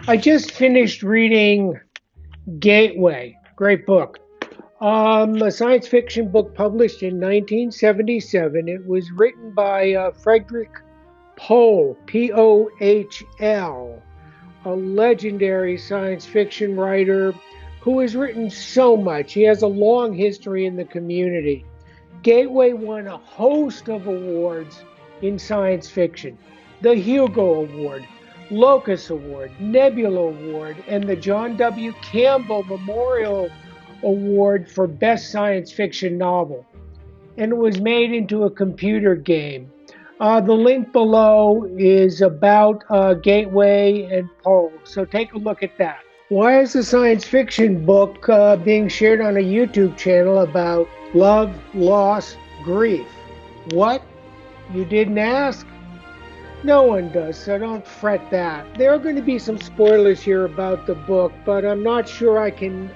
I just finished reading Gateway. Great book. A science fiction book published in 1977. It was written by Frederick Pohl, Pohl, a legendary science fiction writer who has written so much. He has a long history in the community. Gateway won a host of awards in science fiction: the Hugo Award, Locus Award, Nebula Award, and the John W. Campbell Memorial Award for Best Science Fiction Novel. And it was made into a computer game. The link below is about Gateway and Poll, so take a look at that. Why is a science fiction book being shared on a YouTube channel about love, loss, grief? What? You didn't ask? No one does, so don't fret that. There are going to be some spoilers here about the book, but I'm not sure I can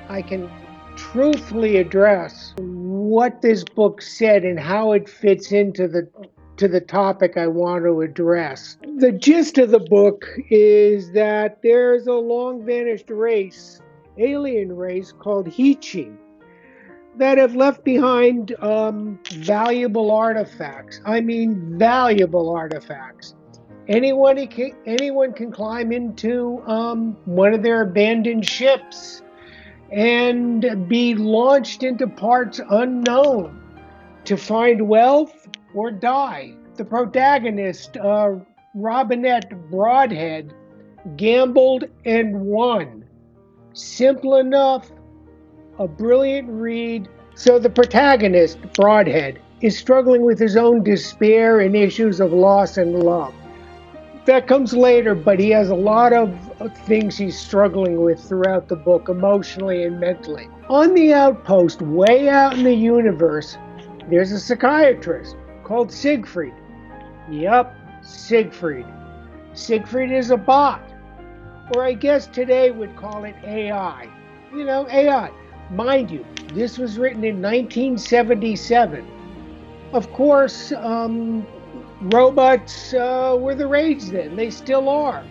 truthfully address what this book said and how it fits into the topic I want to address. The gist of the book is that there's a long vanished race, alien race called Heechee, that have left behind valuable artifacts. I mean, valuable artifacts. Anyone can climb into one of their abandoned ships and be launched into parts unknown to find wealth or die. The protagonist, Robinette Broadhead, gambled and won. Simple enough, a brilliant read. So the protagonist, Broadhead, is struggling with his own despair and issues of loss and love. That comes later, but he has a lot of things he's struggling with throughout the book, emotionally and mentally. On the outpost, way out in the universe, there's a psychiatrist called Siegfried. Yup, Siegfried. Siegfried is a bot, or I guess today we'd call it AI. You know, AI. Mind you, this was written in 1977. Of course, robots were the rage then. They still are,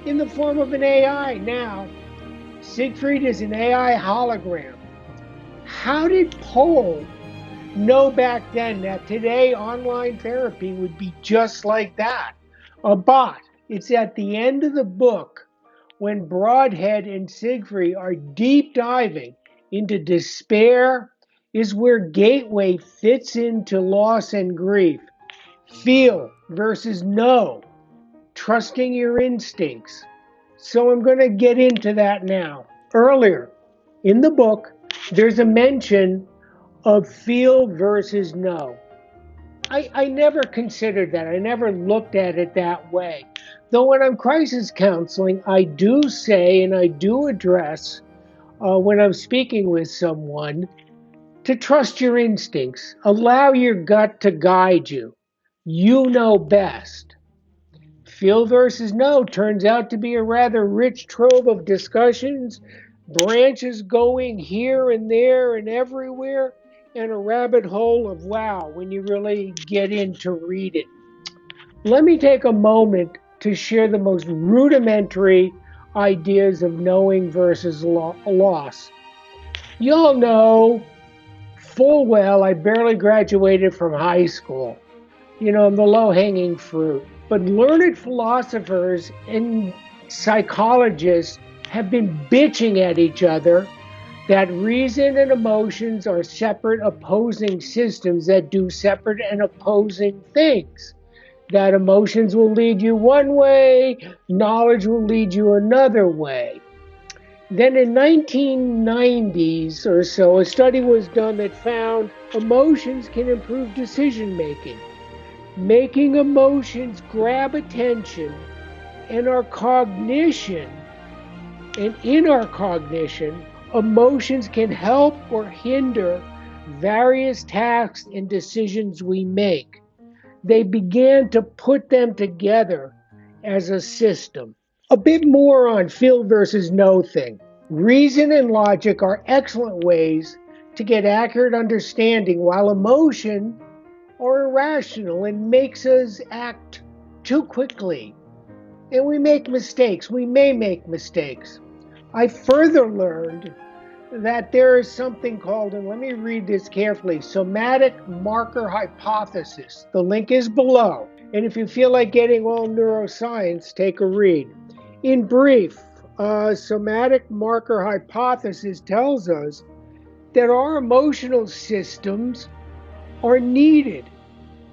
in the form of an AI now. Siegfried is an AI hologram. How did Pohl know back then that today online therapy would be just like that? A bot. It's at the end of the book when Broadhead and Siegfried are deep diving into despair, is where Gateway fits into loss and grief. Feel versus know, trusting your instincts. So I'm going to get into that now. Earlier in the book, there's a mention of feel versus know. I never considered that. I never looked at it that way. Though when I'm crisis counseling, I do say and I do address when I'm speaking with someone to trust your instincts. Allow your gut to guide you. You know best. Feel versus know turns out to be a rather rich trove of discussions, branches going here and there and everywhere, and a rabbit hole of wow when you really get in to read it. Let me take a moment to share the most rudimentary ideas of knowing versus loss. You'll know full well I barely graduated from high school. You know, I'm the low hanging fruit. But learned philosophers and psychologists have been bitching at each other that reason and emotions are separate opposing systems that do separate and opposing things. That emotions will lead you one way, knowledge will lead you another way. Then in 1990s or so, a study was done that found emotions can improve decision making. Making emotions grab attention and our cognition, and in our cognition, emotions can help or hinder various tasks and decisions we make. They began to put them together as a system. A bit more on feel versus know thing. Reason and logic are excellent ways to get accurate understanding, while emotion or irrational and makes us act too quickly. And we make mistakes. We may make mistakes. I further learned that there is something called, and let me read this carefully, somatic marker hypothesis. The link is below. And if you feel like getting all neuroscience, take a read. In brief, somatic marker hypothesis tells us that our emotional systems are needed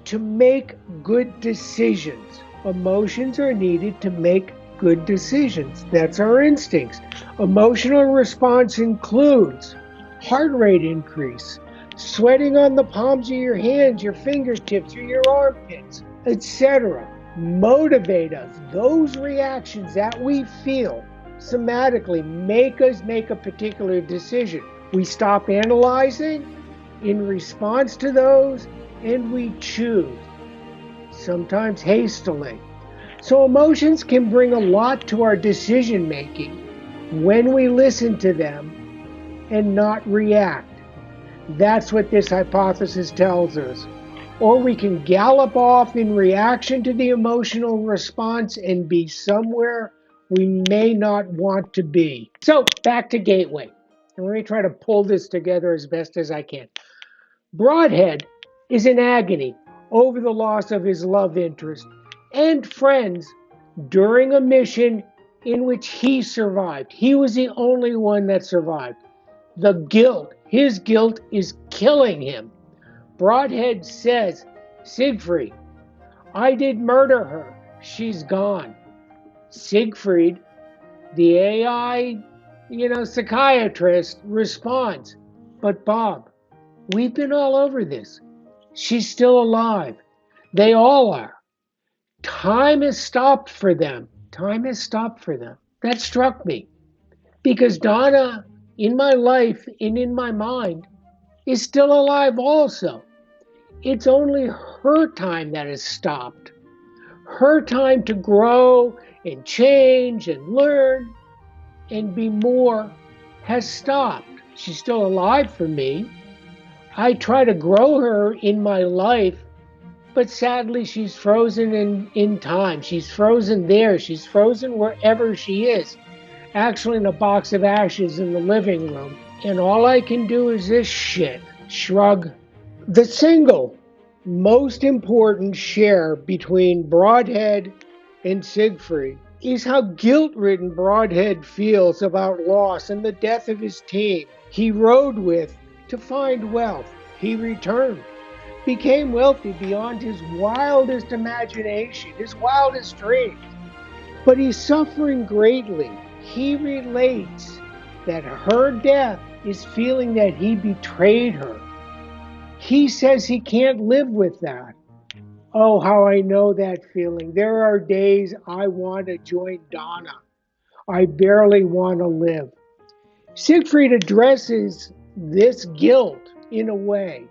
to make good decisions. Emotions are needed to make good decisions. That's our instincts. Emotional response includes heart rate increase, sweating on the palms of your hands, your fingertips, or your armpits, etc. Motivate us. Those reactions that we feel somatically make us make a particular decision. We stop analyzing in response to those and we choose, sometimes hastily. So emotions can bring a lot to our decision making when we listen to them and not react. That's what this hypothesis tells us. Or we can gallop off in reaction to the emotional response and be somewhere we may not want to be. So back to Gateway. And let me try to pull this together as best as I can. Broadhead is in agony over the loss of his love interest and friends during a mission in which he survived. He was the only one that survived. The guilt, his guilt is killing him. Broadhead says, Siegfried, I did murder her. She's gone. Siegfried, the AI, psychiatrist, responds, but Bob, we've been all over this. She's still alive. They all are. Time has stopped for them. Time has stopped for them. That struck me. Because Donna, in my life and in my mind, is still alive also. It's only her time that has stopped. Her time to grow and change and learn and be more has stopped. She's still alive for me. I try to grow her in my life, but sadly she's frozen in time. She's frozen there. She's frozen wherever she is. Actually in a box of ashes in the living room. And all I can do is this shit. Shrug. The single most important share between Broadhead and Siegfried is how guilt-ridden Broadhead feels about loss and the death of his team he rode with to find wealth. He returned, became wealthy beyond his wildest imagination, his wildest dreams. But he's suffering greatly. He relates that her death is feeling that he betrayed her. He says he can't live with that. Oh, how I know that feeling. There are days I want to join Donna. I barely want to live. Siegfried addresses this guilt in a way.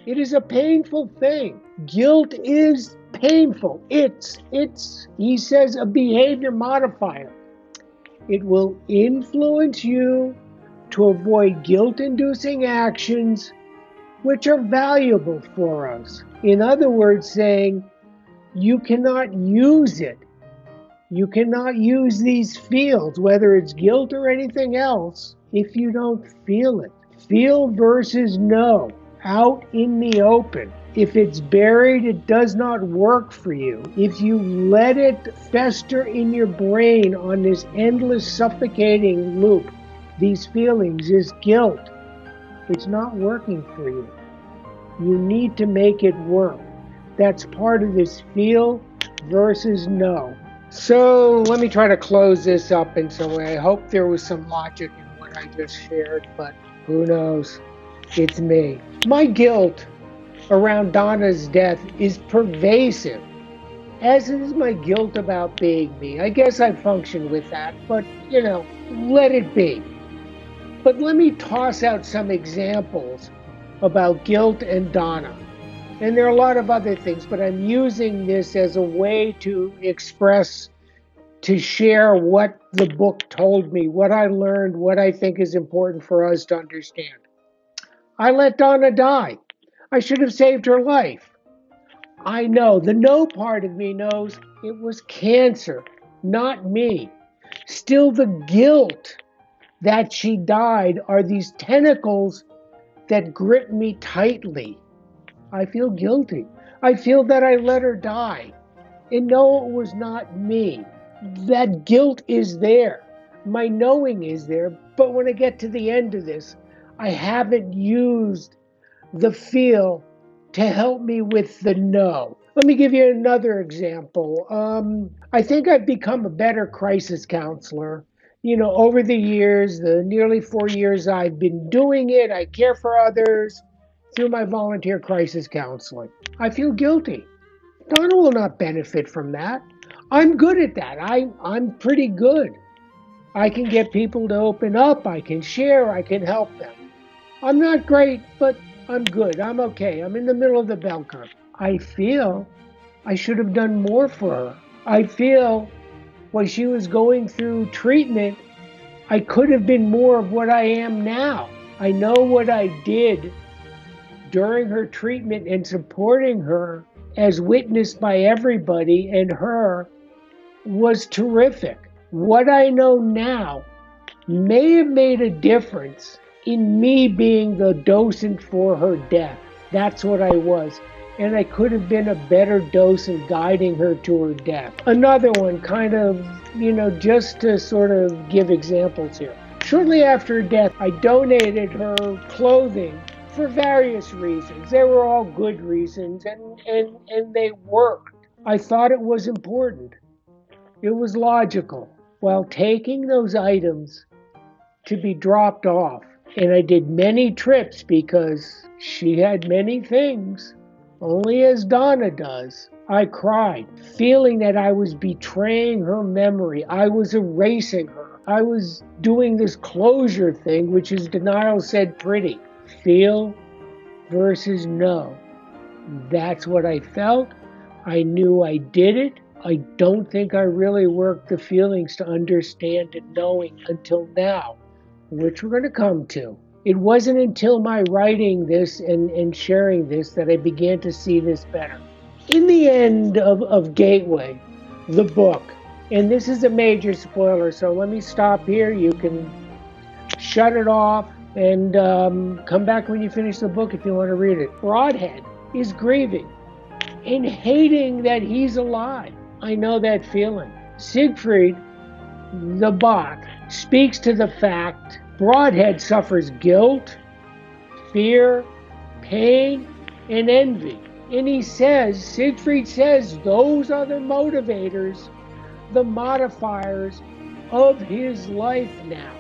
It is a painful thing. Guilt is painful. It's he says, a behavior modifier. It will influence you to avoid guilt-inducing actions which are valuable for us. In other words, saying you cannot use it. You cannot use these feels, whether it's guilt or anything else, if you don't feel it. Feel versus know, out in the open. If it's buried, it does not work for you. If you let it fester in your brain on this endless suffocating loop, these feelings, this guilt, it's not working for you. You need to make it work. That's part of this feel versus know. So let me try to close this up in some way. I hope there was some logic in what I just shared, but who knows? It's me. My guilt around Donna's death is pervasive, as is my guilt about being me. I guess I function with that, but let it be. But let me toss out some examples about guilt and Donna. And there are a lot of other things, but I'm using this as a way to express, to share what the book told me, what I learned, what I think is important for us to understand. I let Donna die. I should have saved her life. I know, the no part of me knows it was cancer. not me. Still, the guilt that she died are these tentacles that grip me tightly. I feel guilty. I feel that I let her die. And no, it was not me. That guilt is there. My knowing is there. But when I get to the end of this, I haven't used the feel to help me with the no. Let me give you another example. I think I've become a better crisis counselor. Over the years, the nearly 4 years I've been doing it, I care for others through my volunteer crisis counseling. I feel guilty. Donna will not benefit from that. I'm good at that. I'm pretty good. I can get people to open up. I can share. I can help them. I'm not great, but I'm good. I'm okay. I'm in the middle of the bell curve. I feel I should have done more for her. I feel when she was going through treatment, I could have been more of what I am now. I know what I did during her treatment and supporting her, as witnessed by everybody and her, was terrific. What I know now may have made a difference in me being the docent for her death. That's what I was. And I could have been a better docent guiding her to her death. Another one, kind of, just to sort of give examples here. Shortly after her death, I donated her clothing for various reasons. They were all good reasons, and they worked. I thought it was important. It was logical. While taking those items to be dropped off, and I did many trips because she had many things, only as Donna does, I cried, feeling that I was betraying her memory. I was erasing her. I was doing this closure thing, which is denial said pretty. Feel versus know. That's what I felt. I knew I did it. I don't think I really worked the feelings to understand and knowing until now, which we're going to come to. It wasn't until my writing this and sharing this that I began to see this better. In the end of Gateway, the book, and this is a major spoiler, so let me stop here. You can shut it off and come back when you finish the book if you want to read it. Broadhead is grieving and hating that he's alive. I know that feeling. Siegfried, the bot, speaks to the fact Broadhead suffers guilt, fear, pain, and envy. And Siegfried says, those are the motivators, the modifiers of his life now.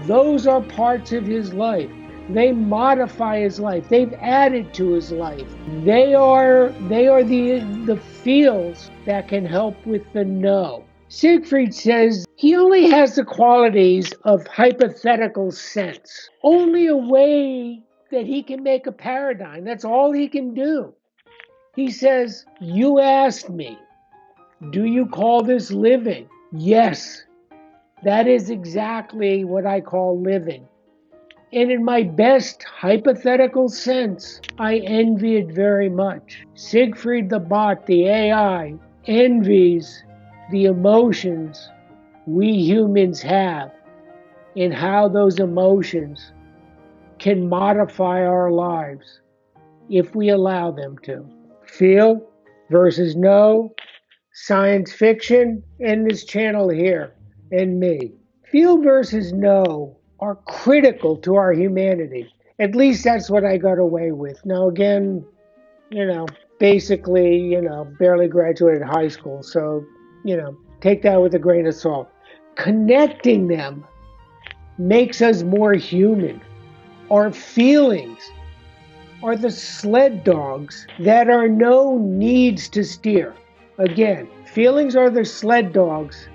Those are parts of his life. They modify his life. They've added to his life. They are the feels that can help with the no. Siegfried says he only has the qualities of hypothetical sense. Only a way that he can make a paradigm. That's all he can do. He says, you asked me, do you call this living? Yes, that is exactly what I call living. And in my best hypothetical sense, I envy it very much. Siegfried the bot, the AI, envies the emotions we humans have and how those emotions can modify our lives if we allow them to. Feel versus know, science fiction, and this channel here, and me. Feel versus know are critical to our humanity. At least that's what I got away with. Now again, basically, barely graduated high school. So, take that with a grain of salt. Connecting them makes us more human. Our feelings are the sled dogs that are no needs to steer. Again, feelings are the sled dogs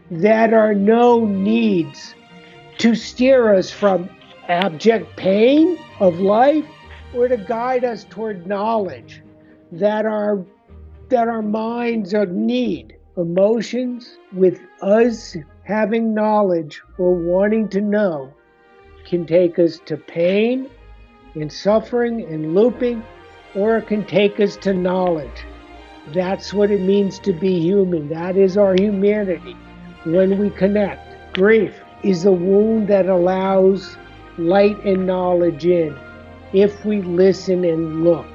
that are no needs to steer us from abject pain of life or to guide us toward knowledge that our minds need. Emotions, with us having knowledge or wanting to know, can take us to pain and suffering and looping, or it can take us to knowledge That's what it means to be human. That is our humanity when we connect. Grief is a wound that allows light and knowledge in if we listen and look.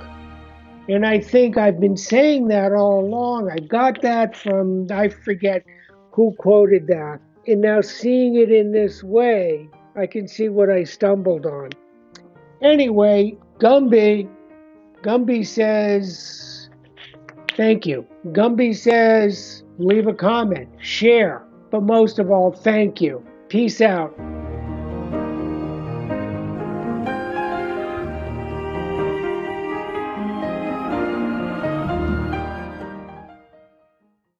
And I think I've been saying that all along. I got that from, I forget who quoted that. And now seeing it in this way, I can see what I stumbled on. Anyway, Gumby says, thank you. Gumby says, leave a comment, share, but most of all, thank you. Peace out.